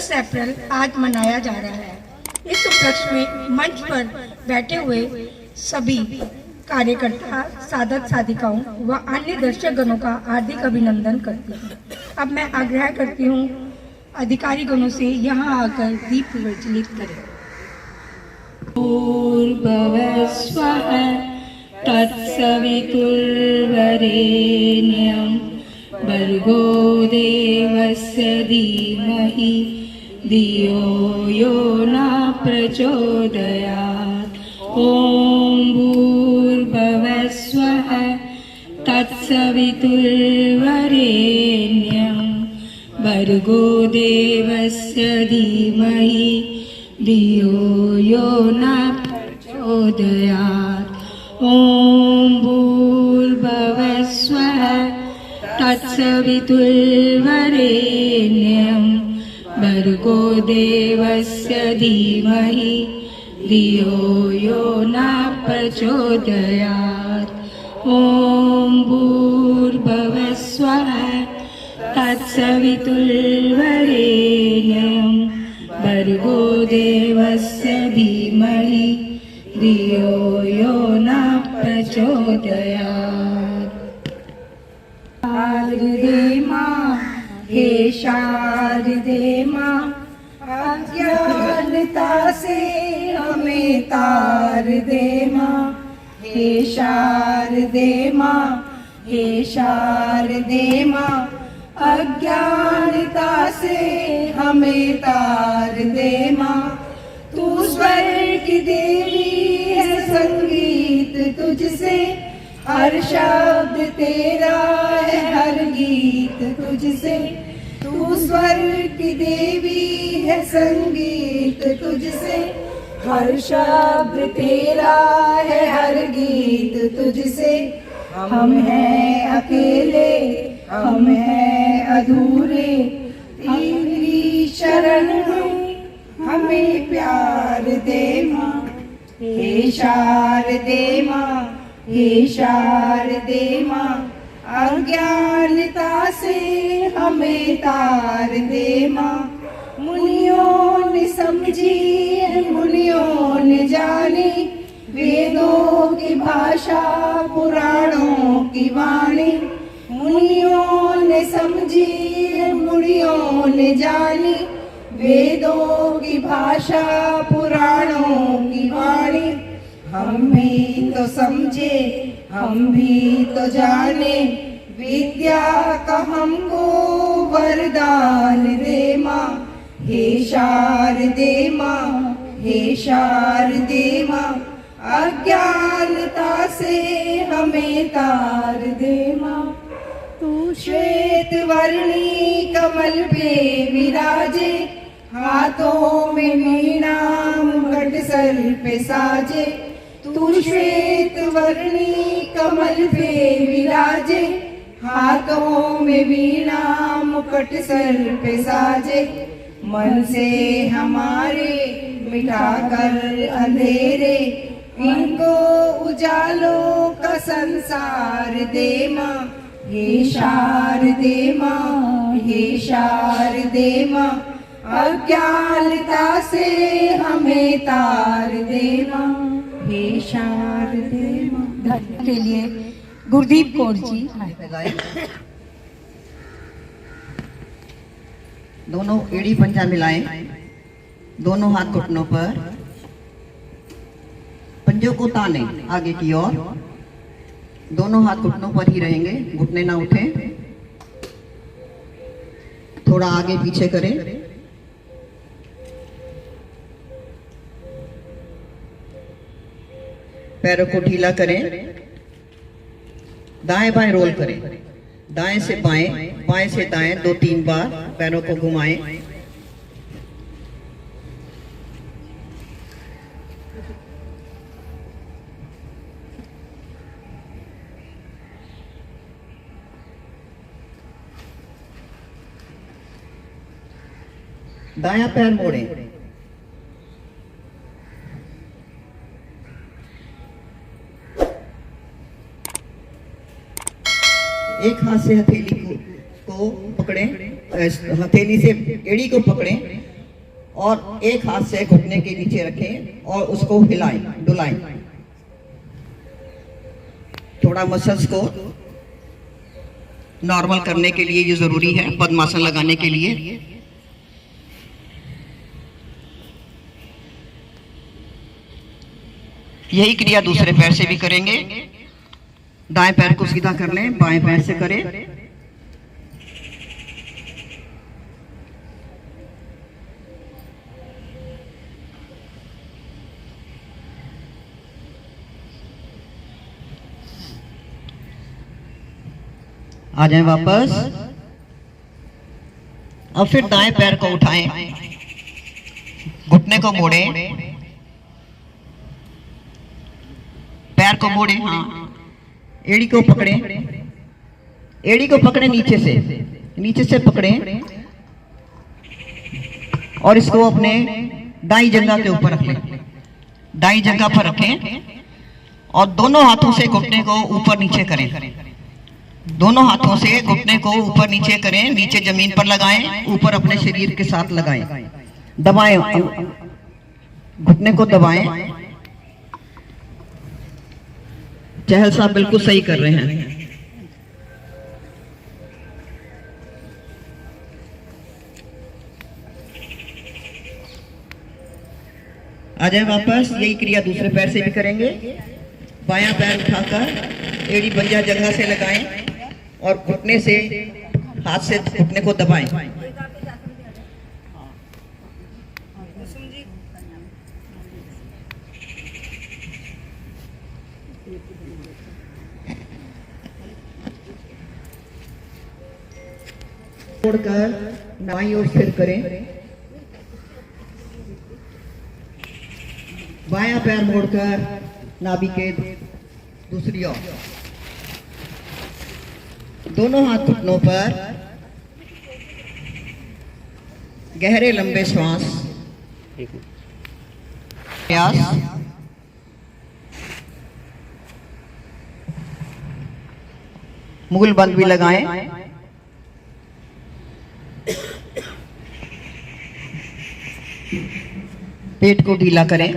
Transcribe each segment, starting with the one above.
10 अप्रैल आज मनाया जा रहा है। इस उपलक्ष्य में मंच पर बैठे हुए सभी कार्यकर्ता, साधक साधिकाओं व अन्य दर्शक गणों का हार्दिक अभिनंदन करती हूँ। अब मैं आग्रह करती हूँ अधिकारी गणों से यहाँ आकर दीप प्रज्वलित करें। भूर्भुवस्वः तत्सवितुर्वरेण्यं भर्गो देवस्य धीमहि धियो यो न प्रचोदयात्। ॐ भूर्भुवस्वः तत्सवितुर्वरेण्यं भर्गो देवस्य धीमहि धियो यो न प्रचोदयात्। ॐ भूर्भुवस्वः तत्सवितुर्वरेण्यं भर्गो देवस्य धीमहि धियो यो न प्रचोदयात्। ॐ भूर्भुवस्वः तत्सवितुर्वरेण्यं भर्गो देवस्य धीमहि धियो यो न प्रचोदयात्। शारदे मां, हे शारदे मां, अज्ञानता से हमें तार दे मां। हे शारदे मां, हे शारदे मां, अज्ञानता से हमें तार दे मां। तू स्वर्ग की देवी है, संगीत तुझसे, हर शब्द तेरा है, हर गीत तुझसे। तू स्वर्ग की देवी है, संगीत तुझसे, हर शब्द तेरा है, हर गीत तुझसे। हम हैं अकेले, हम हैं अधूरे, तेरी शरण में हमें प्यार दे मां। हे शारदे मां, हे शारदे मां, अज्ञानता से हमें तार दे मां। मुनियों ने समझी, मुनियों ने जानी, वेदों की भाषा, पुराणों की वाणी। मुनियों ने समझी, मुनियों ने जानी, वेदों की भाषा, पुराणों की वाणी। हम भी तो समझे, हम भी तो जाने, विद्या का हमको वरदान दे मां। हे शारदे मां, हे शारदे मां, अज्ञानता से हमें तार दे मां। तू श्वेत वर्णी कमल पे विराजे, हाथों में वीणा मुकुट सर पे साजे। तू श्वेत वर्णी कमल पे विराजे, हाथों में वीणा मुकुट सर पे साजे। मन से हमारे मिटाकर अंधेरे, इनको उजालों का संसार दे मां। हे शारदे मां, हे शारदे मां, अज्ञानता से हमें तार दे मां। हे शारदे मां। धन्य के लिए गुरदीप कौर जी। दोनों एड़ी पंजा मिलाएं, दोनों हाथ घुटनों पर, पंजों को ताने आगे की ओर। दोनों हाथ घुटनों पर ही रहेंगे, घुटने ना उठे। थोड़ा आगे पीछे करें। पैरों को ढीला करें, दाएं बाएं रोल करें, दाएं से बाएं, बाएं से दाएं 2-3 बार पैरों को घुमाएं। दायां पैर मोड़ें, एक हाथ से हथेली को पकड़ें, हथेली से एड़ी को पकड़ें और एक हाथ से घुटने के नीचे रखें और उसको हिलाएं, डुलाएं। थोड़ा मसल्स को नॉर्मल करने के लिए ये जरूरी है, पद्मासन लगाने के लिए। यही क्रिया दूसरे पैर से भी करेंगे। दाएं पैर को सीधा कर लें, बाएं पैर से करें। आ जाएं वापस। अब फिर दाएं पैर को उठाएं, घुटने को मोड़ें, पैर को मोड़ें, हाँ, एड़ी को पकड़ें, एड़ी को पकड़ें नीचे से पकड़ें और इसको अपने दाई जंघा के ऊपर रख लें। दाई जंघा पर रखें और दोनों हाथों से घुटने को ऊपर नीचे करें। दोनों हाथों से घुटने को ऊपर नीचे करें, नीचे जमीन पर लगाएं, ऊपर अपने शरीर के साथ लगाएं, दबाएं, घुटने को दबाएं। चहल साहब बिल्कुल सही कर रहे हैं। आ जाए वापस। यही क्रिया दूसरे पैर से भी करेंगे। बायां पैर उठाकर एड़ी बंजा जगह से लगाएं और घुटने से, हाथ से घुटने को दबाएं। छोड़कर दाईं ओर स्थिर करें। बायां पैर मोड़कर नाभि के दूसरी ओर। दोनों हाथ घुटनों पर, गहरे लंबे श्वास, प्रयास। मुगल बंद भी लगाएं। पेट को ढीला करें,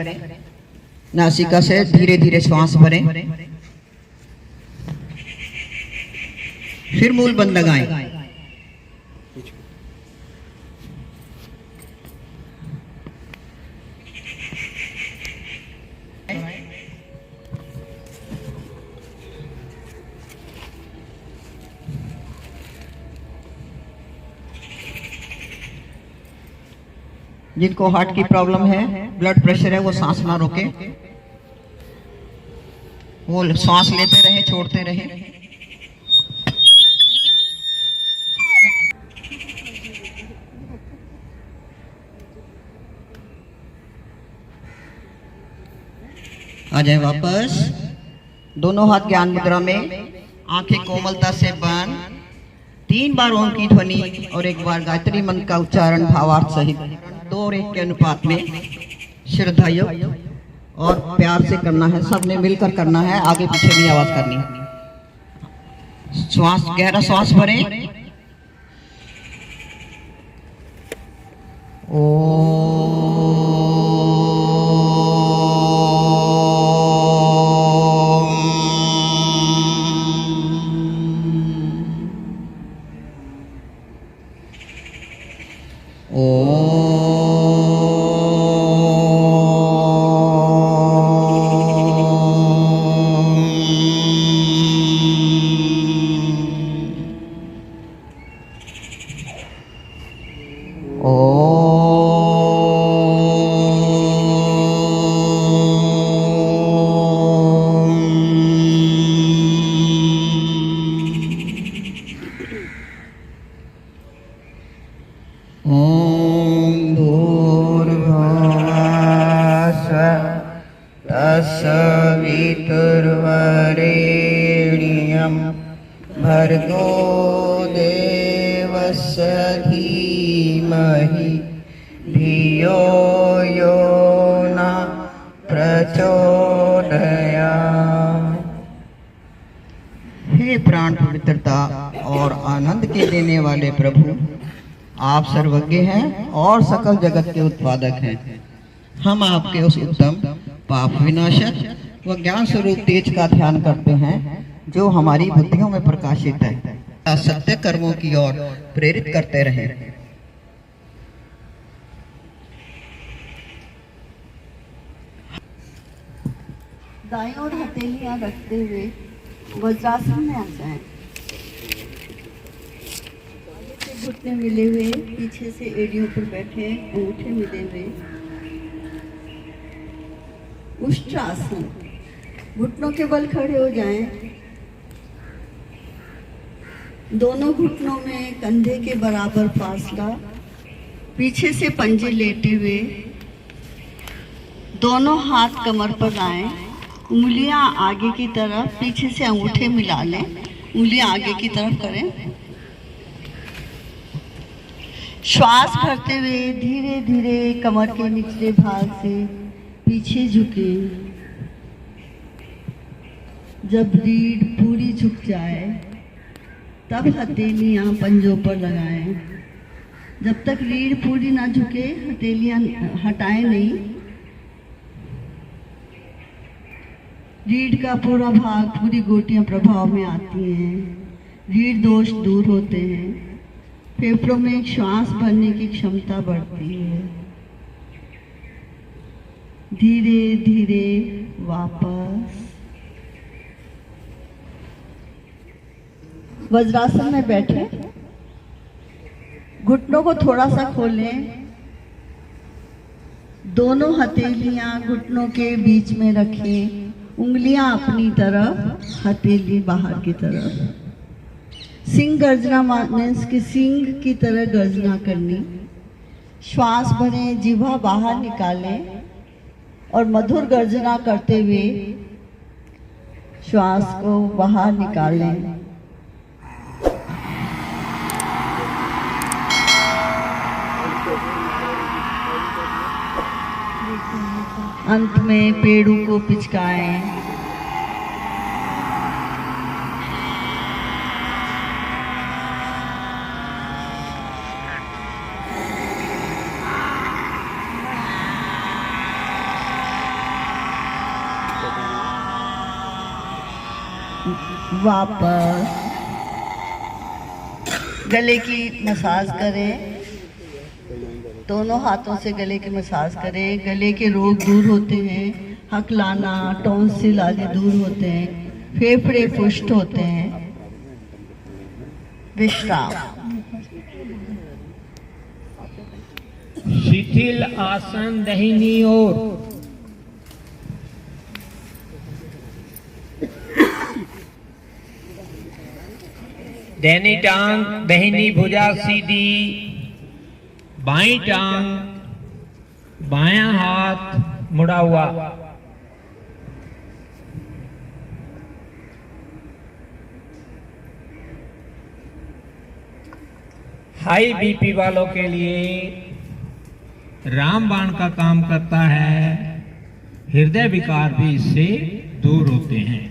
नासिका से धीरे धीरे श्वास भरें, फिर मूल बंद लगाएं। जिनको हार्ट की प्रॉब्लम है, ब्लड प्रेशर है, वो सांस ना रोके, वो सांस लेते रहे, छोड़ते रहे। आ जाए वापस। दोनों हाथ ज्ञान मुद्रा में, आंखें कोमलता से बंद। 3 बार ओम की ध्वनि और 1 बार गायत्री मंत्र का उच्चारण भावार्थ सहित 2 और 1 के अनुपात में श्रद्धायुक्त और प्यार से करना है। सबने मिलकर करना है, आगे पीछे नहीं आवाज करनी है। श्वास, गहरा श्वास भरें। तत्सवितुर्वरेण्यं भर्गो देवस्य धीमहि धियो यो न प्रचोदयात्। हे प्राण पवित्रता और आनंद के देने वाले प्रभु, आप सर्वज्ञ हैं और सकल जगत के उत्पादक हैं। हम आपके उस उत्तम पाप विनाशक व ज्ञान स्वरूप तेज का ध्यान करते हैं जो हमारी बुद्धियों में प्रकाशित है। सत्य कर्मों की ओर प्रेरित करते रहें। दाएं ओर हथेलियां रखते हुए वज्रासन में आ जाएं। घुटने मिले हुए, पीछे से एड़ियों पर बैठे, अंगूठे मिले हुए। उष्ट्रासन, घुटनों के बल खड़े हो जाएं। दोनों घुटनों में कंधे के बराबर फासला, पीछे से पंजे लेटे हुए, दोनों हाथ कमर पर लाएं। उंगलियां आगे की तरफ, पीछे से अंगूठे मिला लें, उंगलियां आगे की तरफ करें। श्वास भरते हुए धीरे धीरे कमर के निचले भाग से पीछे झुके। जब रीढ़ पूरी झुक जाए तब हथेलियां पंजों पर लगाएं। जब तक रीढ़ पूरी ना झुके हथेलियां हटाएं नहीं। रीढ़ का पूरा भाग, पूरी गोटियां प्रभाव में आती हैं। रीढ़ दोष दूर होते हैं। फेफड़ों में श्वास भरने की क्षमता बढ़ती है। धीरे धीरे वापस वज्रासन में बैठे। घुटनों को थोड़ा सा खोलें। दोनों हथेलियां घुटनों के बीच में रखें। उंगलियां अपनी तरफ, हथेली बाहर की तरफ। सिंह गर्जना मीन्स कि सिंह की तरह गर्जना करनी। श्वास भरें, जिह्वा बाहर निकालें और मधुर गर्जना करते हुए श्वास को बाहर निकालें। अंत में पेड़ों को पिचकाएं। वापस गले की मसाज करें। दोनों हाथों से गले की मसाज करें। गले के रोग दूर होते हैं। हकलाना, टॉन्सिल आदि दूर होते हैं। फेफड़े पुष्ट होते हैं। विश्राम। शिथिल आसन दाहिनी ओर। दाहिनी टांग, दाहिनी भुजा सीधी, बाईं टांग, बायां हाथ मुड़ा हुआ। हाई बीपी वालों के लिए रामबाण का काम करता है। हृदय विकार भी इससे दूर होते हैं।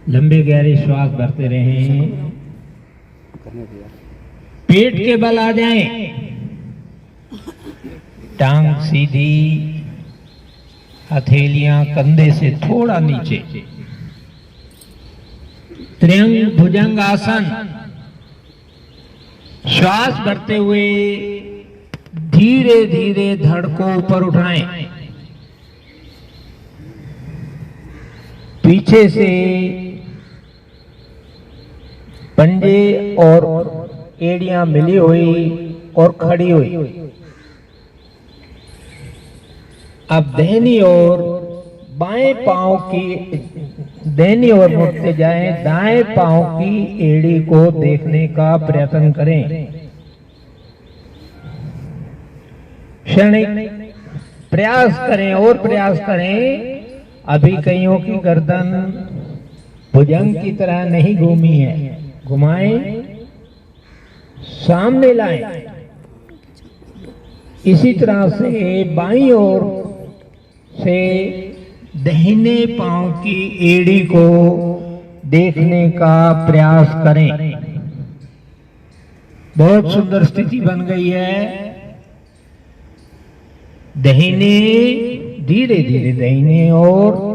लंबे गहरे श्वास भरते रहें। पेट के बल आ जाएं। टांग सीधी, हथेलियां कंधे से थोड़ा नीचे। त्रिअंग भुजंग आसन। श्वास भरते हुए धीरे धीरे धड़ को ऊपर उठाएं। पीछे से पंजे और एड़ियां मिली हुई और खड़ी हुई। अब दाहिनी ओर बाएं पांव की, दाहिनी ओर मुड़ते जाएं। दाएं पांव की एड़ी को देखने का प्रयत्न करें। क्षणिक प्रयास करें और प्रयास करें। अभी कईयों की गर्दन भुजंग की तरह नहीं घूमी है। घुमाएं, सामने लाएं। इसी तरह से बाईं ओर से दाहिने पांव की एड़ी को देखने का प्रयास करें। बहुत सुंदर स्थिति बन गई है। दाहिने, धीरे धीरे दाहिने ओर,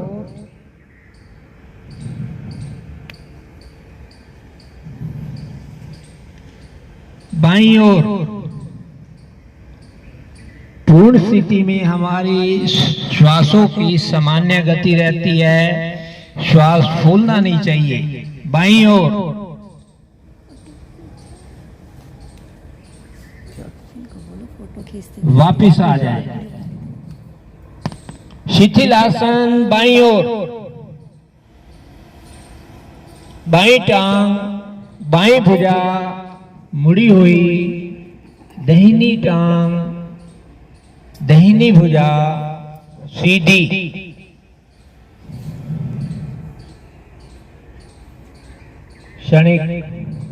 बाईं ओर। पूर्ण स्थिति में हमारी श्वासों की सामान्य गति रहती है, श्वास फूलना नहीं चाहिए। बाईं ओर, वापिस आ जाए। शिथिल आसन, बाईं ओर, बाईं टांग, बाईं भुजा मुड़ी हुई, दाहिनी टांग, दाहिनी भुजा सीधी। क्षणिक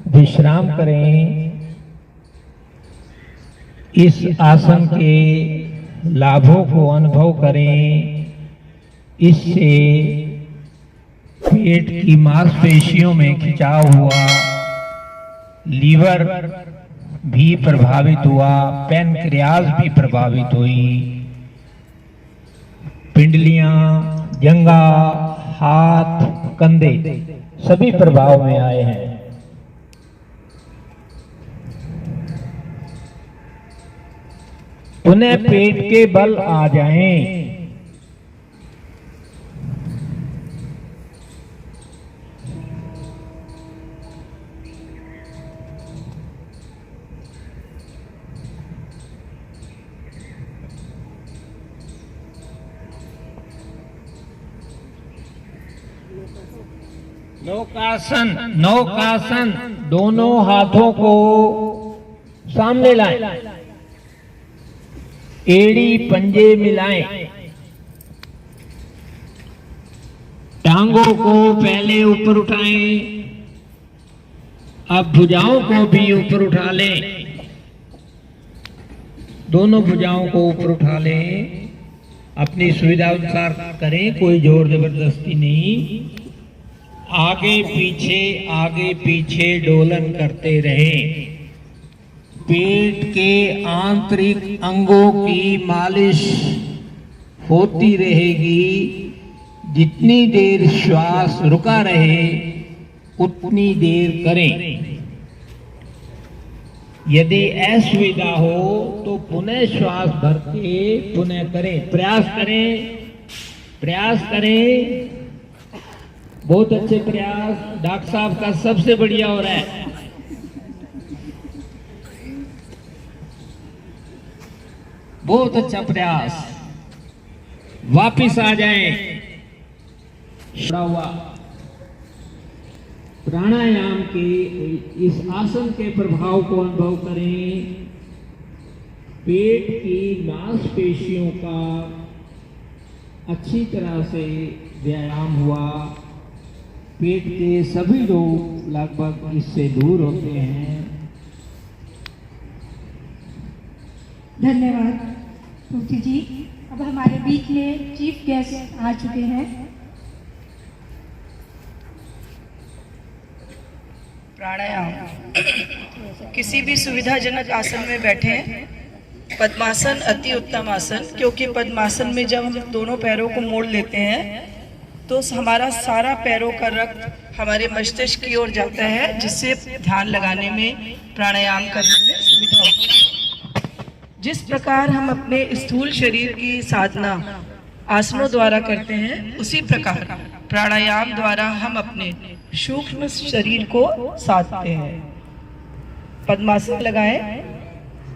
विश्राम करें। इस आसन के लाभों को अनुभव करें। इससे पेट की मांसपेशियों में खिंचाव हुआ, लीवर भी प्रभावित हुआ, पैनक्रियाज भी प्रभावित हुई, पिंडलियां, जंघा, हाथ, कंधे सभी प्रभाव में आए हैं। पुनः पेट के बल आ जाएं। नौकासन, नौकासन, दोनों हाथों को सामने लाएं, एड़ी पंजे मिलाएं, टांगों को पहले ऊपर उठाएं, अब भुजाओं को भी ऊपर उठा लें। दोनों भुजाओं को ऊपर उठा लें। अपनी सुविधा अनुसार करें, कोई जोर जबरदस्ती नहीं। आगे पीछे डोलन करते रहें। पेट के आंतरिक अंगों की मालिश होती रहेगी। जितनी देर श्वास रुका रहे उतनी देर करें। यदि असुविधा हो तो पुनः श्वास भर के पुनः करें। प्रयास करें। बहुत अच्छे प्रयास। डॉक्टर साहब का सबसे बढ़िया हो रहा है। बहुत अच्छा प्रयास। वापिस आ जाएं। प्राणायाम के इस आसन के प्रभाव को अनुभव करें। पेट की मांसपेशियों का अच्छी तरह से व्यायाम हुआ। पेट के सभी रोग लगभग इससे दूर होते हैं। धन्यवाद मूर्ति जी। अब हमारे बीच में चीफ गेस्ट आ चुके हैं। प्राणायाम किसी भी सुविधाजनक आसन में बैठे। पद्मासन अति उत्तम आसन, क्योंकि पद्मासन में जब हम दोनों पैरों को मोड़ लेते हैं तो हमारा सारा पैरों का रक्त हमारे मस्तिष्क की ओर जाता है, जिससे ध्यान लगाने में, प्राणायाम करने में सुविधा होती है। जिस प्रकार हम अपने स्थूल शरीर की साधना आसनों द्वारा करते हैं, उसी प्रकार प्राणायाम द्वारा हम अपने सूक्ष्म शरीर को साधते हैं। पद्मासन लगाएं,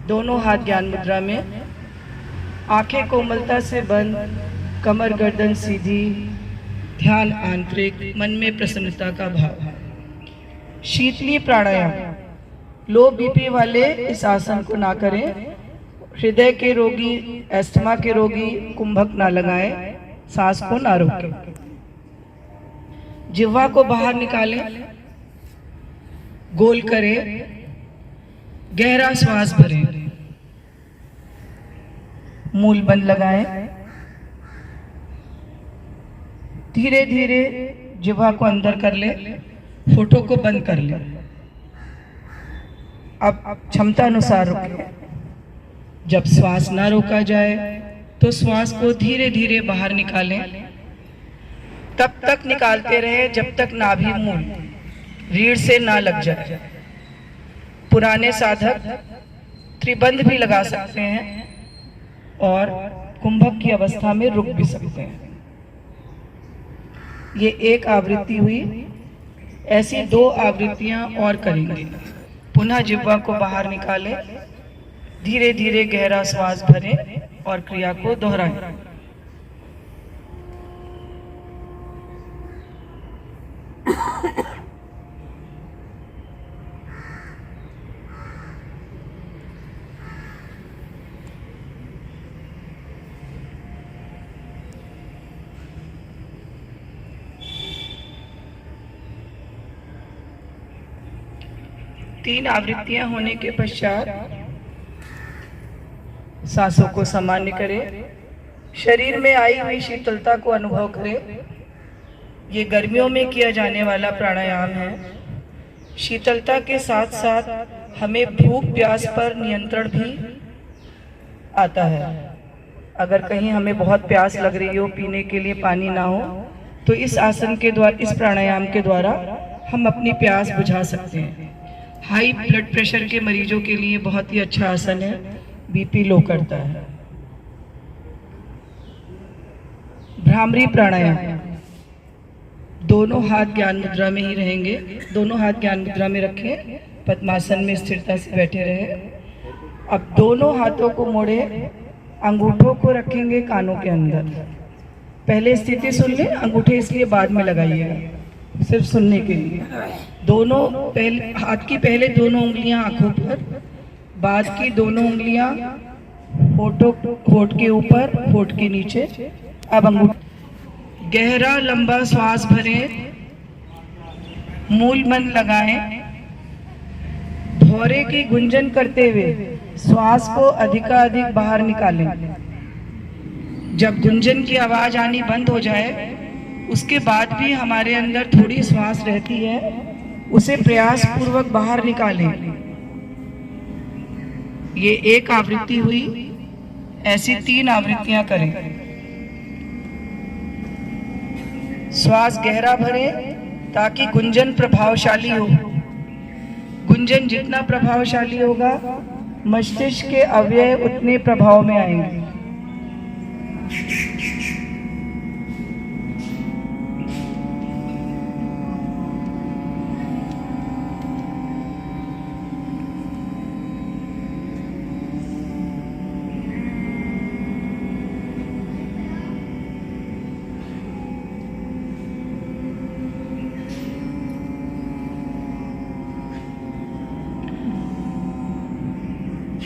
दोनों हाथ ज्ञान मुद्रा में, आंखें कोमलता से बंद, कमर गर्दन सीधी, ध्यान आंतरिक, मन में प्रसन्नता का भाव। शीतली प्राणायाम, लो बीपी वाले इस आसन को ना करें। हृदय के रोगी, अस्थमा के रोगी कुंभक ना लगाएं, सांस को ना रोकें। जिह्वा को बाहर निकालें, गोल करें, गहरा श्वास भरें, मूल बंद लगाएं, धीरे धीरे जिह्वा को अंदर कर ले, फोटो को बंद कर ले। अब क्षमता अनुसार रुकें। जब श्वास ना रोका जाए तो श्वास को धीरे धीरे बाहर निकालें। तब तक निकालते रहे जब तक नाभि मूल रीढ़ से ना लग जाए। पुराने साधक त्रिबंध भी लगा सकते हैं और कुंभक की अवस्था में रुक भी सकते हैं। ये एक आवृत्ति हुई, ऐसी 2 आवृत्तियां और करेंगे। पुनः जिह्वा को बाहर निकालें, धीरे धीरे गहरा श्वास भरें और क्रिया को दोहराएं। तीन आवृत्तियां होने के पश्चात सांसों को सामान्य करें। शरीर में आई हुई शीतलता को अनुभव करें। ये गर्मियों में किया जाने वाला प्राणायाम है। शीतलता के साथ साथ हमें भूख प्यास पर नियंत्रण भी आता है। अगर कहीं हमें बहुत प्यास लग रही हो, पीने के लिए पानी ना हो, तो इस आसन के द्वारा, इस प्राणायाम के द्वारा हम अपनी प्यास बुझा सकते हैं। हाई ब्लड प्रेशर के मरीजों के लिए बहुत ही अच्छा आसन है, बीपी लो करता है। भ्रामरी प्राणायाम, दोनों हाथ ज्ञान मुद्रा में ही रहेंगे। दोनों हाथ ज्ञान मुद्रा में रखें, पद्मासन में स्थिरता से बैठे रहे। अब दोनों हाथों को मोड़े, अंगूठों को रखेंगे कानों के अंदर। पहले स्थिति सुन लें, अंगूठे इसलिए बाद में लगाइएगा, सिर्फ सुनने के लिए। दोनों पहले हाथ की पहले दोनों उंगलियां आंखों पर, बाद की दोनों उंगलियां होठ के ऊपर, होठ के नीचे। अब अंगूठे, गहरा लंबा श्वास भरें, मूल बंद लगाएं, भौरे की गुंजन करते हुए श्वास को अधिकाधिक बाहर निकालें। जब गुंजन की आवाज आनी बंद हो जाए, उसके बाद भी हमारे अंदर थोड़ी श्वास रहती है, उसे प्रयास पूर्वक बाहर निकालें। ये एक आवृत्ति हुई, ऐसी 3 आवृत्तियां करें। श्वास गहरा भरें ताकि गुंजन प्रभावशाली हो। गुंजन जितना प्रभावशाली होगा, मस्तिष्क के अवयव उतने प्रभाव में आएंगे।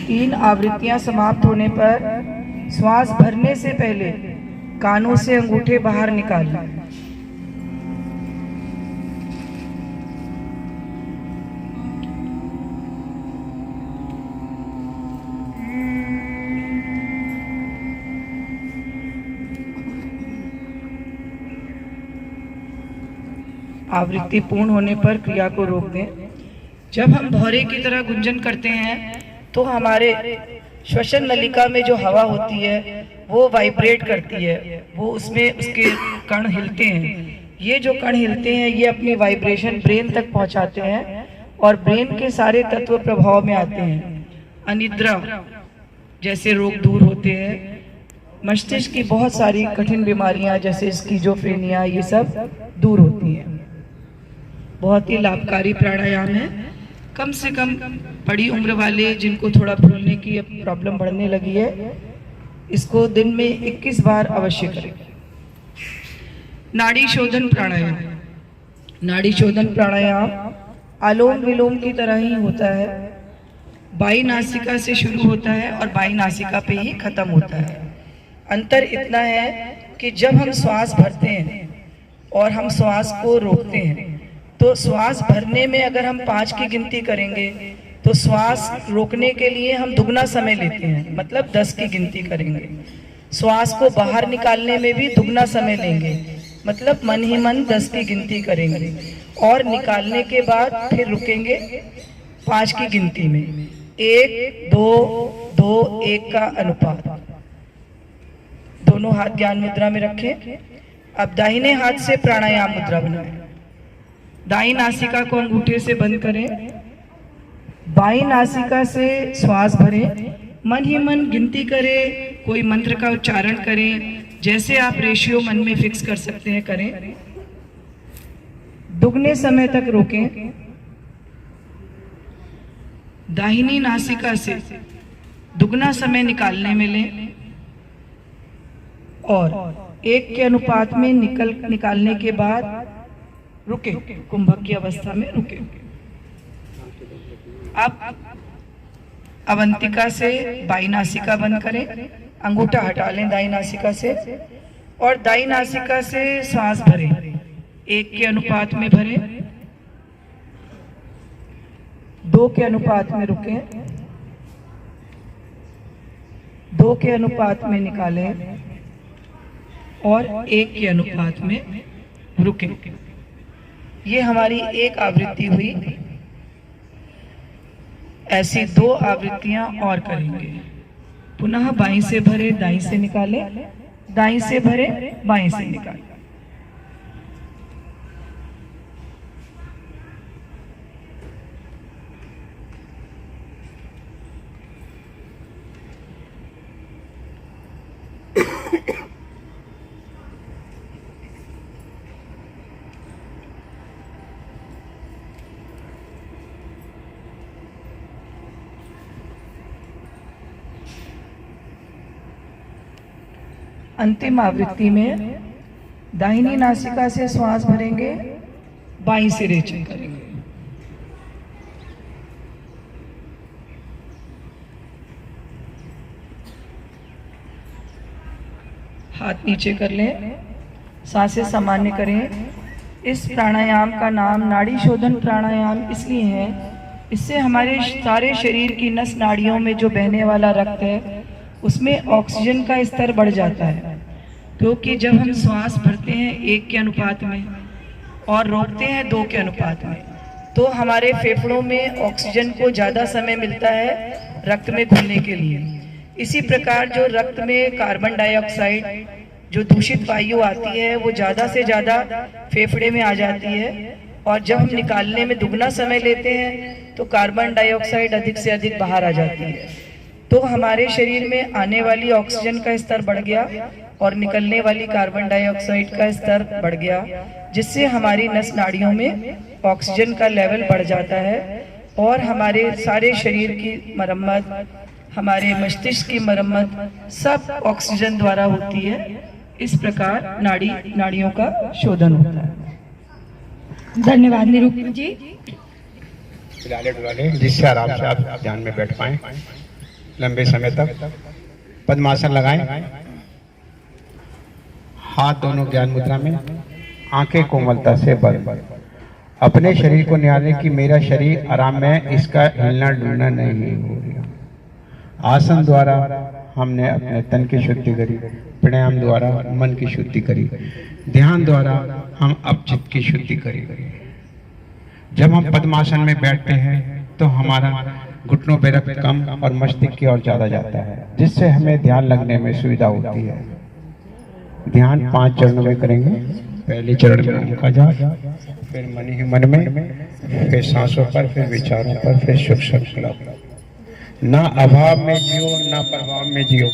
तीन आवृत्तियां समाप्त होने पर श्वास भरने से पहले कानों से अंगूठे बाहर निकालें। आवृत्ति पूर्ण होने पर क्रिया को रोक दें। जब हम भौरे की तरह गुंजन करते हैं तो हमारे श्वसन नलिका में जो हवा होती है वो वाइब्रेट करती है, वो उसमें उसके कण हिलते हैं। ये जो कण हिलते हैं ये अपनी वाइब्रेशन ब्रेन तक पहुंचाते हैं और ब्रेन के सारे तत्व प्रभाव में आते हैं। अनिद्रा जैसे रोग दूर होते हैं। मस्तिष्क की बहुत सारी कठिन बीमारियां जैसे स्किज़ोफ्रेनिया, ये सब दूर होती हैं। बहुत ही लाभकारी प्राणायाम है। कम से कम बड़ी उम्र वाले जिनको थोड़ा भूलने की प्रॉब्लम बढ़ने लगी है, इसको दिन में 21 बार अवश्य करें। नाड़ी शोधन प्राणायाम। नाड़ी शोधन प्राणायाम अनुलोम विलोम की तरह ही होता है। बाई नासिका से शुरू होता है और बाई नासिका पे ही खत्म होता है। अंतर इतना है कि जब हम श्वास भरते हैं और हम श्वास को रोकते हैं, तो श्वास भरने में अगर हम 5 की गिनती करेंगे तो श्वास रोकने के लिए हम दुगना समय लेते हैं, मतलब 10 की गिनती करेंगे। श्वास को बाहर निकालने में भी दुगना समय लेंगे, मतलब मन ही मन 10 की गिनती करेंगे और निकालने के बाद फिर रुकेंगे 5 की गिनती में। 1 2 2 1 का अनुपात। दोनों हाथ ज्ञान मुद्रा में रखें। अब दाहिने हाथ से प्राणायाम मुद्रा बनाएं। दाई नासिका को अंगूठे से बंद करें, बाई नासिका से श्वास भरें, मन ही मन गिनती करें, कोई मंत्र का उच्चारण करें, जैसे आप रेशियो मन में फिक्स कर सकते हैं करें। दुगने समय तक रोकें। दाहिनी नासिका से दुगना समय निकालने में लें और 1 के अनुपात में निकालने के बाद रुके, कुंभक की अवस्था में रुके। अब अवंतिका से बाई नासिका बंद करें, अंगूठा हटा लें दाई नासिका से और दाई नासिका से सांस भरें। 1 के अनुपात में भरें, 2 के अनुपात में रुकें, 2 के अनुपात में निकालें और 1 के अनुपात में रुकें। ये हमारी एक आवृत्ति हुई। ऐसी 2 आवृत्तियां और करेंगे। पुनः बाईं से भरे, दाईं से निकालें, दाईं से भरे, बाईं से निकालें। अंतिम आवृत्ति में दाहिनी नासिका से श्वास भरेंगे, बाईं से रेचन करेंगे। हाथ नीचे कर लें, सांसें सामान्य करें। इस प्राणायाम का नाम नाड़ी शोधन प्राणायाम इसलिए है, इससे हमारे सारे शरीर की नस नाड़ियों में जो बहने वाला रक्त है उसमें ऑक्सीजन का स्तर बढ़ जाता है, क्योंकि जब हम श्वास भरते हैं 1 के अनुपात में और रोकते हैं 2 के अनुपात में, तो हमारे फेफड़ों में ऑक्सीजन को ज़्यादा समय मिलता है रक्त में घुलने के लिए। इसी प्रकार जो रक्त में कार्बन डाइऑक्साइड, जो दूषित वायु आती है, वो ज़्यादा से ज़्यादा फेफड़े में आ जाती है और जब हम निकालने में दुगना समय लेते हैं तो कार्बन डाइऑक्साइड अधिक से अधिक बाहर आ जाती है। तो हमारे शरीर में आने वाली ऑक्सीजन का स्तर बढ़ गया और निकलने वाली कार्बन डाइऑक्साइड का स्तर बढ़ गया, जिससे हमारी नस नाड़ियों में ऑक्सीजन का लेवल बढ़ जाता है और हमारे सारे शरीर की मरम्मत, हमारे मस्तिष्क की मरम्मत सब ऑक्सीजन द्वारा होती है। इस प्रकार नाड़ियों का शोधन होता है। धन्यवाद निरूपण जी। डुलाले डुलाले, जिससे आराम से आप ध्यान में बैठ पाएं लंबे समय तक। पद्मासन लगाएं, हाथ दोनों ज्ञान मुद्रा में, आंखें कोमलता से बंद। अपने शरीर को निहारें कि मेरा शरीर आराम में, इसका हिलना डुलना नहीं हो रहा। आसन द्वारा हमने अपने तन की शुद्धि करी, प्राणायाम द्वारा मन की शुद्धि करी, ध्यान द्वारा हम अब चित्त की शुद्धि करी। जब हम पद्मासन में बैठते हैं तो हमारा घुटनों पे रक्त कम और मस्तिष्क की ओर ज्यादा जाता है, जिससे हमें ध्यान लगने में सुविधा होती है। ध्यान 5 चरणों में करेंगे। पहले चरण में ओम का जाप, फिर मन ही मन में, फिर सांसों पर, फिर विचारों पर, फिर सुख संकल्प। ना अभाव में जियो, ना प्रभाव में जियो।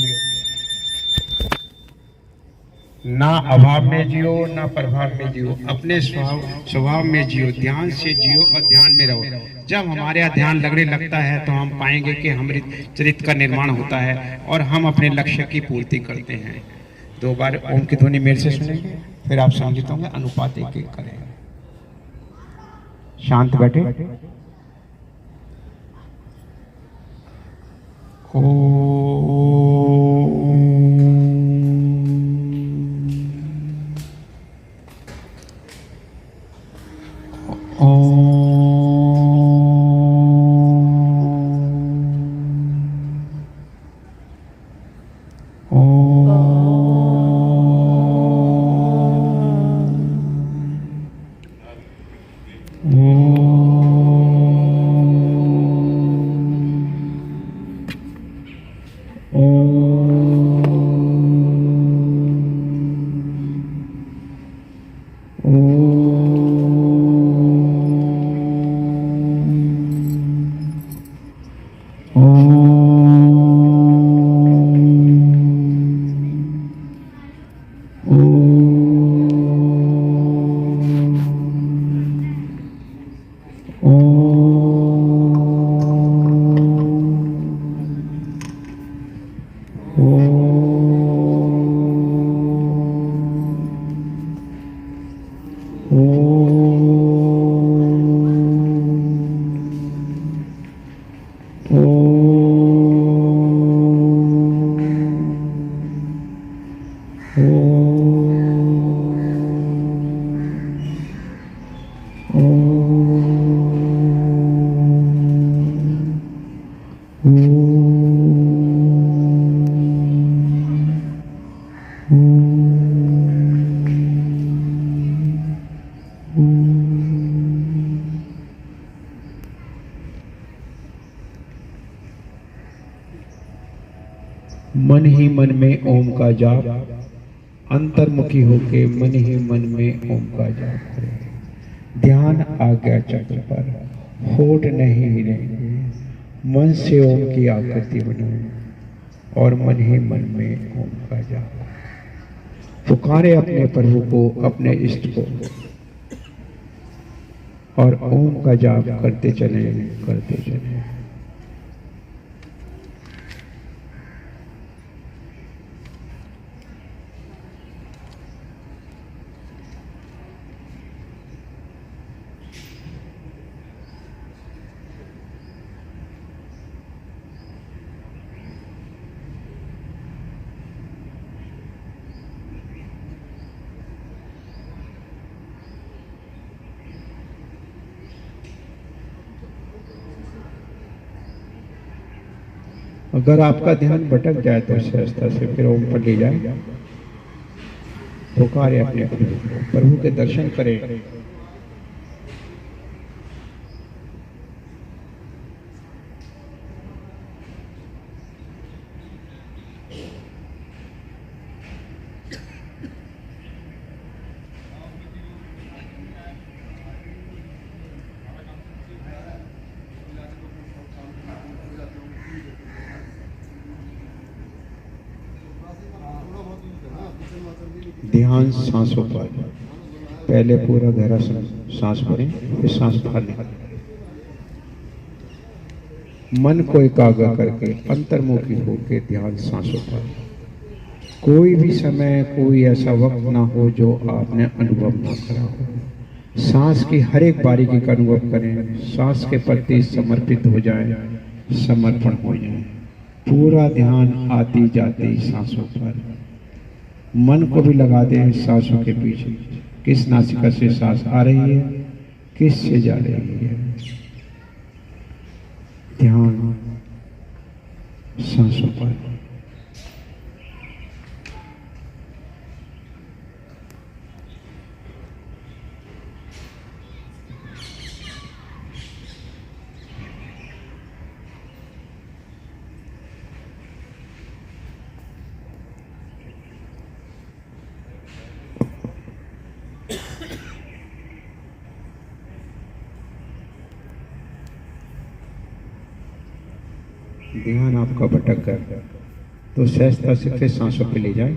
ना अभाव में जियो, ना प्रभाव में जियो। अपने स्वभाव में जियो, ध्यान से जियो और ध्यान में रहो। जब हमारे यहाँ ध्यान लगने लगता है तो हम पाएंगे कि हमारे चरित्र का निर्माण होता है और हम अपने लक्ष्य की पूर्ति करते हैं। 2 बार ओम की ध्वनि मेरे से सुनेंगे, फिर आप संगीत होंगे, अनुपात 1-1 करें। शांत बैठे। मन ही मन में ओम का जाप, अंतर्मुखी होके मन ही मन में ओम का जाप करें। ध्यान आज्ञा चक्र पर होठ नहीं हिलेंगे, मन से ओम की आकृति बनाएं और मन ही मन में ओम का जाप पुकारे अपने प्रभु को, अपने इष्ट को, और ओम का जाप करते चले करते चले। अगर आपका ध्यान भटक जाए तो सहजता से फिर ओम पर ले जाए, पुकारे अपने प्रभु के दर्शन करें। ध्यान सांसों पर, पहले पूरा गहरा सांस भरें, फिर सांस बाहर निकालें। मन को एकाग्र करके अंतर्मुखी होकर ध्यान सांसों पर। कोई भी समय, कोई ऐसा वक्त ना हो जो आपने अनुभव ना करा हो। सांस की हर एक बारीकी का अनुभव करें, सांस के प्रति समर्पित हो जाए, समर्पण हो जाए। पूरा ध्यान आती जाती सांसों पर। मन को भी लगा दें सांसों के पीछे, किस नासिका से सांस आ रही है, किस से जा रही है। ध्यान सांसों पर। ध्यान आपका भटक कर तो सहजता से फिर सांसों पे ले जाए।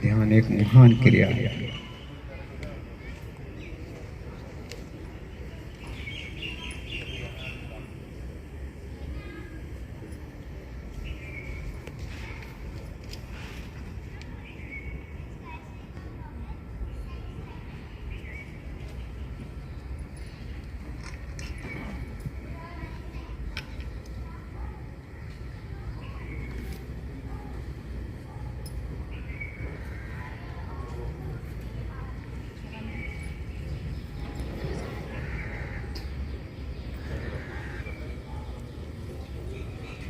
ध्यान एक महान क्रिया है।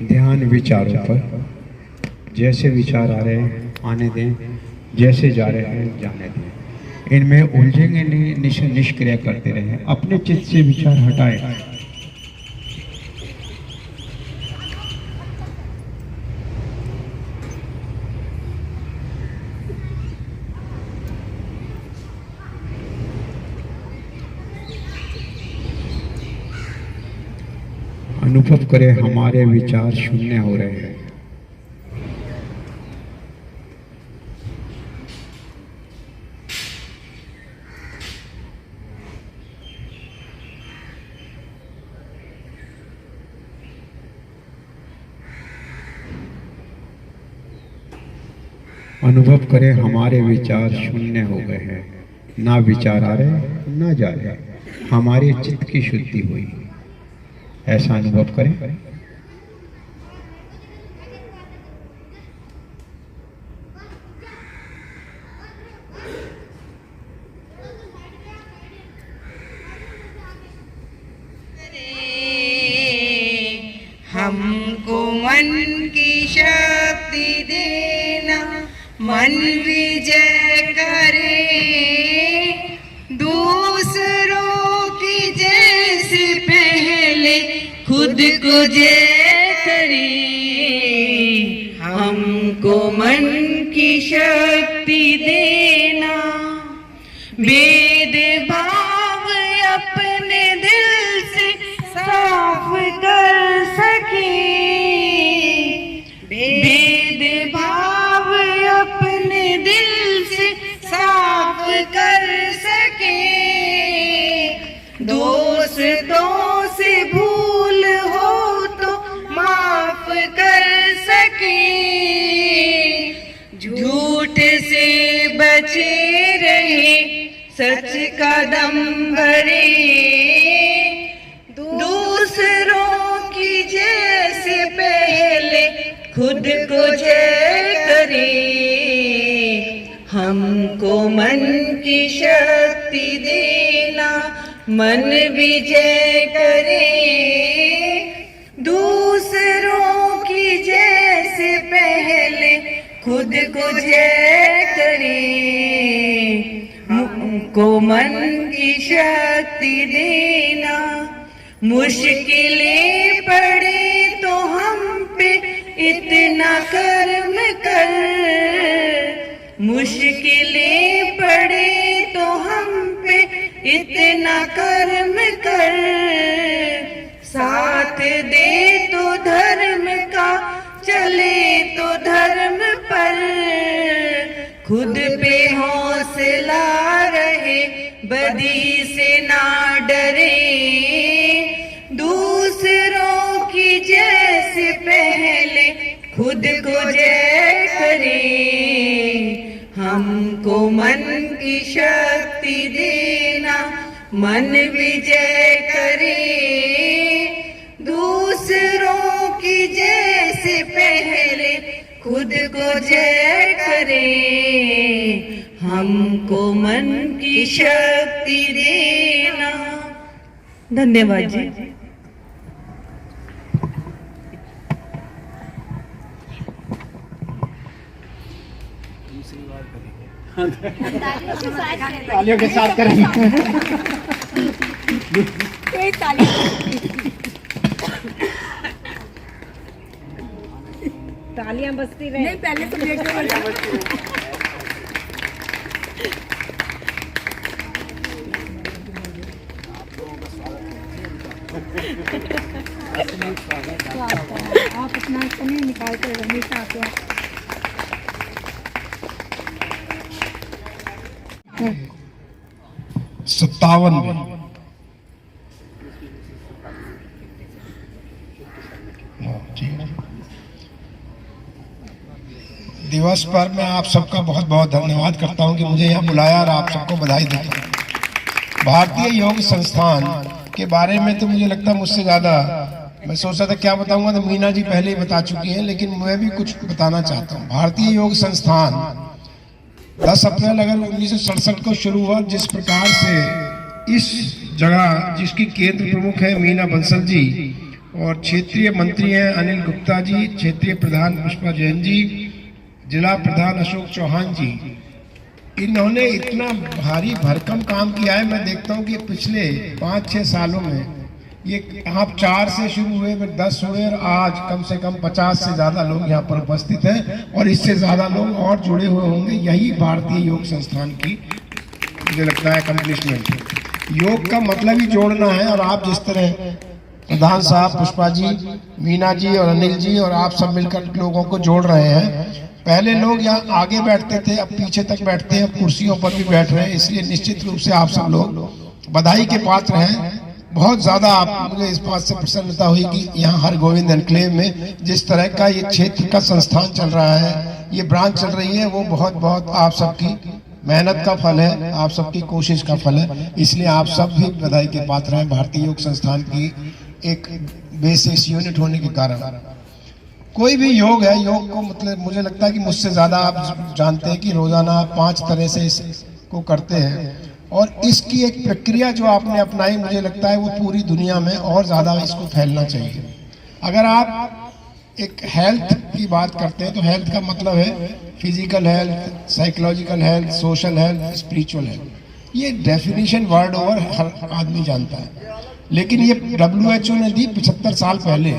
ध्यान विचारों पर। जैसे विचार आ रहे हैं आने दें, जैसे जा रहे हैं जाने दें। इनमें उलझेंगे नहीं, निष्क्रिय करते रहें। अपने चित्त से विचार हटाएं। अनुभव करें हमारे विचार शून्य हो रहे हैं। अनुभव करें हमारे विचार शून्य हो गए हैं, ना विचार आ रहे ना जा रहे, हमारे चित्त की शुद्धि हुई, ऐसा अनुभव करें। हमको मन की शक्ति देना, मन विजय करे, दूसरों की जैसे पहले खुद को जय करे। हमको मन की शक्ति देना, भेदभाव अपने दिल से साफ कर सके, भेदभाव अपने दिल से साफ कर सके, दोस्तों से भूल हो तो माफ कर सके, झूठ से बचे रहे, सच का दम भरे, दूसरों की जैसे पहले खुद को जय करे। हमको मन की शक्ति देना, मन विजय करे, दूसरों की जैसे पहले खुद को जय करे। हमको मन की शक्ति देना, मुश्किलें पड़े तो हम पे इतना कर्म कर, मुश्किलें पड़े तो हम पे इतना कर्म कर, साथ दे तो धर्म का, चले तो धर्म पर, खुद पे हौसला रहे, बदी से ना डरे, दूसरों की जैसे पहले खुद को जय करे। हमको मन की शक्ति देना, मन विजय करे, दूसरों की जैसे पहले खुद को जय करे। हमको मन की शक्ति देना। धन्यवाद जी। तालियों के साथ करेंगे। तालियां बजती रहे। नहीं, पहले तो आप अपना समय निकाल कर हमेशा आते हैं। 57 में दिवस पर मैं आप सबका बहुत बहुत धन्यवाद करता हूं कि मुझे यहाँ बुलाया और आप सबको बधाई देता हूँ। भारतीय योग संस्थान के बारे में तो मुझे लगता है मुझसे ज़्यादा मैं सोचा था क्या बताऊंगा, तो मीना जी पहले ही बता चुकी हैं, लेकिन मैं भी कुछ बताना चाहता हूँ। भारतीय योग संस्थान 10 अप्रैल अगर 1967 को शुरू हुआ, जिस प्रकार से इस जगह जिसकी केंद्र प्रमुख है मीना बंसल जी और क्षेत्रीय मंत्री हैं अनिल गुप्ता जी, क्षेत्रीय प्रधान पुष्पा जैन जी, जिला प्रधान अशोक चौहान जी, इन्होंने इतना भारी भरकम काम किया है। मैं देखता हूँ कि पिछले 5-6 सालों में ये आप 4 से शुरू हुए, फिर 10 हुए और आज कम से कम 50 से ज़्यादा लोग यहाँ पर उपस्थित हैं और इससे ज़्यादा लोग और जुड़े हुए होंगे। यही भारतीय योग संस्थान की मुझे लगता है अकम्पलिशमेंट है। योग का मतलब ही जोड़ना है और आप जिस तरह प्रधान साहब, पुष्पा जी, मीना जी और अनिल जी और आप सब मिलकर लोगों को जोड़ रहे हैं। पहले लोग यहाँ आगे बैठते थे, अब पीछे तक बैठते हैं, अब कुर्सियों पर भी बैठ रहे हैं। इसलिए निश्चित रूप से आप सब लोग बधाई के पात्र हैं। बहुत ज़्यादा मुझे इस बात से प्रसन्नता हुई कि यहाँ हरगोविंद एनक्लेव में जिस तरह का ये क्षेत्र का संस्थान चल रहा है, ये ब्रांच चल रही है, वो बहुत बहुत आप सबकी मेहनत का फल है, आप सबकी कोशिश का फल है। इसलिए आप सब भी बधाई के पात्र हैं भारतीय योग संस्थान की एक बेसिस यूनिट होने के कारण। कोई भी योग है, योग को मतलब मुझे लगता है कि मुझसे ज़्यादा आप जानते हैं कि रोज़ाना आप 5 तरह से इसको करते हैं और इसकी एक प्रक्रिया जो आपने अपनाई, मुझे लगता है वो पूरी दुनिया में और ज़्यादा इसको फैलना चाहिए। अगर आप एक हेल्थ की बात करते हैं तो हेल्थ का मतलब है physical health, psychological health, social health, spiritual health. ये डेफिनेशन वर्ल्ड ओवर हर आदमी जानता है, लेकिन ये WHO ने दी 75 साल पहले,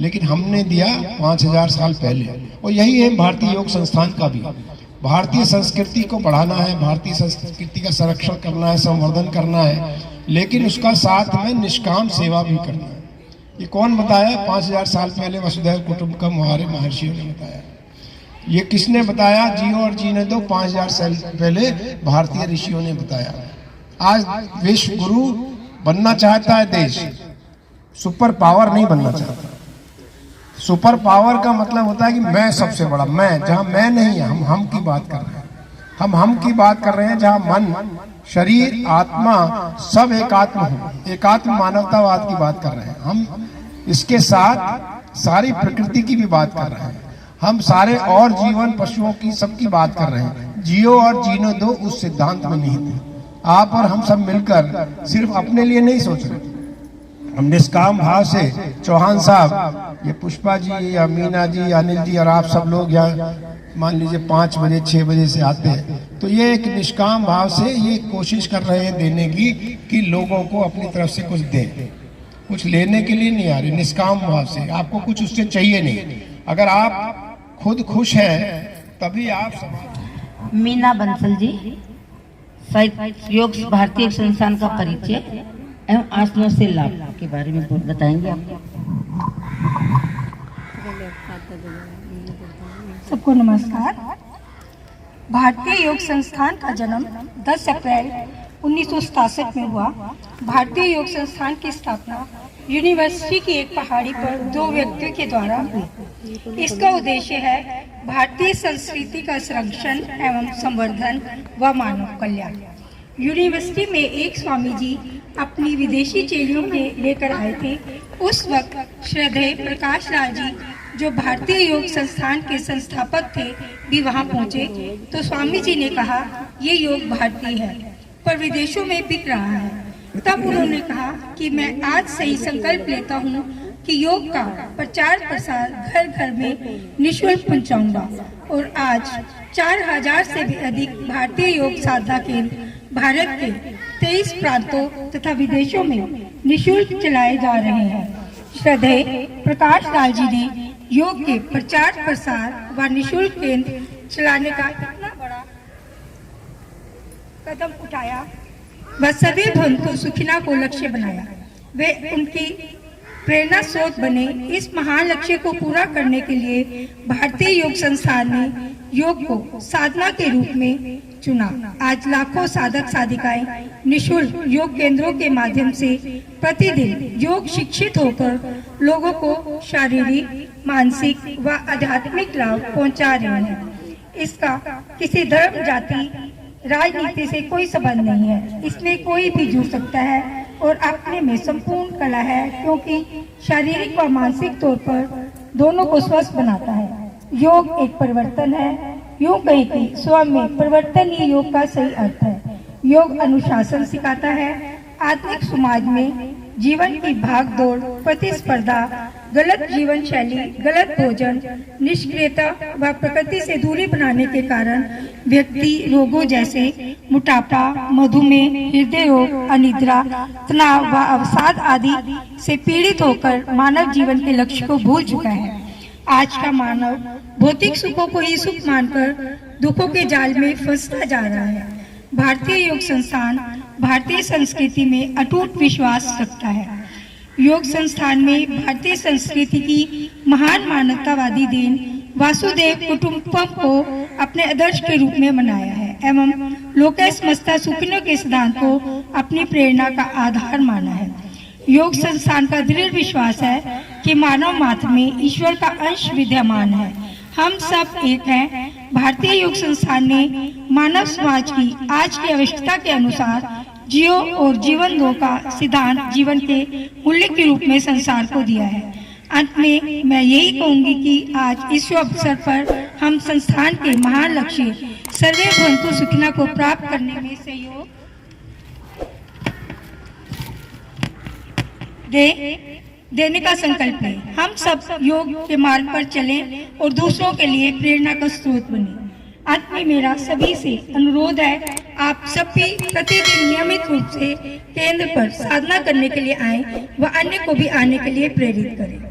लेकिन हमने दिया 5000 साल पहले। और यही है भारतीय योग संस्थान का भी। भारतीय संस्कृति को बढ़ाना है, भारतीय संस्कृति का संरक्षण करना है, संवर्धन करना है, लेकिन उसका साथ में निष्काम सेवा भी करना है। ये कौन बताया? 5000 साल पहले वसुधैव कुटुंबकम हमारे महर्षियों ने बताया। ये किसने बताया? जियो और जीने दो 5000 साल पहले भारतीय ऋषियों ने बताया। आज विश्व गुरु बनना चाहता है देश, सुपर पावर नहीं बनना चाहता। सुपर पावर का मतलब होता है कि मैं सबसे बड़ा, मैं, जहां मैं नहीं है, हम की बात कर रहे हैं। हम की बात कर रहे हैं जहां मन, शरीर, आत्मा सब एकात्म हो, एकात्म मानवतावाद की बात कर रहे हैं हम। इसके साथ सारी प्रकृति की भी बात कर रहे हैं हम, सारे और जीवन पशुओं की सबकी बात कर रहे हैं। जियो और जीनो दो उस सिद्धांत में निहित है। आप और हम सब मिलकर सिर्फ अपने लिए नहीं सोच रहे, हम निष्काम भाव से, चौहान साहब, ये पुष्पा जी या मीना जी, अनिल जी और आप सब लोग यहाँ मान लीजिए 5 बजे 6 बजे से आते हैं, तो ये एक निष्काम भाव से ये कोशिश कर रहे हैं देने की कि लोगों को अपनी तरफ से कुछ दें। कुछ लेने के लिए नहीं आ रहे, निष्काम भाव से। आपको कुछ उससे चाहिए नहीं। अगर आप खुद खुश हैं तभी आप। मीना बंसल जी, योग भारतीय योग संस्थान का परिचय एवं आसनों से लाभ के बारे में बताएंगे आप। सबको नमस्कार। भारतीय योग संस्थान का जन्म 10 अप्रैल 1967 में हुआ। भारतीय योग संस्थान की स्थापना यूनिवर्सिटी की एक पहाड़ी पर 2 व्यक्तियों के द्वारा हुई। इसका उद्देश्य है भारतीय संस्कृति का संरक्षण एवं संवर्धन व मानव कल्याण। यूनिवर्सिटी में एक स्वामी जी अपनी विदेशी चेलियों के लेकर आए थे। उस वक्त श्रद्धेय प्रकाश राज जी, जो भारतीय योग संस्थान के संस्थापक थे, भी वहां पहुंचे। तो स्वामी जी ने कहा, ये योग भारतीय है पर विदेशों में बिक रहा है। तब उन्होंने कहा कि मैं आज से ही संकल्प लेता हूँ कि योग का प्रचार प्रसार घर घर में निःशुल्क पहुँचाऊंगा। और आज 4000 से भी अधिक भारतीय योग साधना केंद्र भारत के 23 प्रांतों तथा विदेशों में निःशुल्क चलाए जा रहे हैं। श्रद्धेय प्रकाश राज जी ने योग के प्रचार प्रसार व निःशुल्क केंद्र चलाने का इतना बड़ा कदम उठाया व सभी भक्तों सुखिना को लक्ष्य बनाया। वे उनकी प्रेरणा स्रोत बने। इस महान लक्ष्य को पूरा करने के लिए भारतीय योग संस्थान ने योग को साधना के रूप में चुना। आज लाखों साधक साधिकाएं निःशुल्क योग केंद्रों के माध्यम से प्रतिदिन योग शिक्षित होकर लोगों को शारीरिक, मानसिक व आध्यात्मिक लाभ पहुंचा रहे हैं। इसका किसी धर्म, जाति, राजनीति से कोई संबंध नहीं है। इसमें कोई भी जुड़ सकता है और अपने में संपूर्ण कला है, क्योंकि शारीरिक व मानसिक तौर पर दोनों को स्वस्थ बनाता है। योग एक परिवर्तन है। यूं कहें कि स्वयं में परिवर्तन ही योग का सही अर्थ है। योग अनुशासन सिखाता है। आधुनिक समाज में जीवन की भाग दौड़, प्रतिस्पर्धा, गलत जीवन शैली, गलत भोजन, निष्क्रियता व प्रकृति से दूरी बनाने के कारण व्यक्ति रोगों जैसे मोटापा, मधुमेह, हृदय रोग, अनिद्रा, तनाव व अवसाद आदि से पीड़ित होकर मानव जीवन के लक्ष्य को भूल चुका है। आज का मानव भौतिक सुखों को ही सुख मानकर दुखों के जाल में फंसता जा रहा है। भारतीय योग संस्थान भारतीय संस्कृति में अटूट विश्वास रखता है। योग संस्थान में भारतीय संस्कृति की महान मानवतावादी देन वासुदेव कुटुंबकम को अपने आदर्श के रूप में मनाया है एवं लोके समस्ता सुखिनो के सिद्धांत को अपनी प्रेरणा का आधार माना है। योग संस्थान का दृढ़ विश्वास है कि मानव मात्र में ईश्वर का अंश विद्यमान है। हम सब एक हैं। भारतीय योग संस्थान ने मानव समाज की आज की आवश्यकता के अनुसार जियो और जीवन दो का सिद्धांत जीवन के मूल्य के रूप में संसार को दिया है। अंत में मैं यही कहूंगी कि आज इस शुभ अवसर पर हम संस्थान के महान लक्ष्य सर्वे भवन्तु सुखिनः को प्राप्त करने में सहयोग देने का संकल्प है। हम सब योग के मार्ग पर चलें और दूसरों के लिए प्रेरणा का स्रोत बने। अंत में मेरा सभी से अनुरोध है, आप सब भी प्रतिदिन नियमित रूप से केंद्र पर साधना करने के लिए आएं व अन्य को भी आने के लिए प्रेरित करें।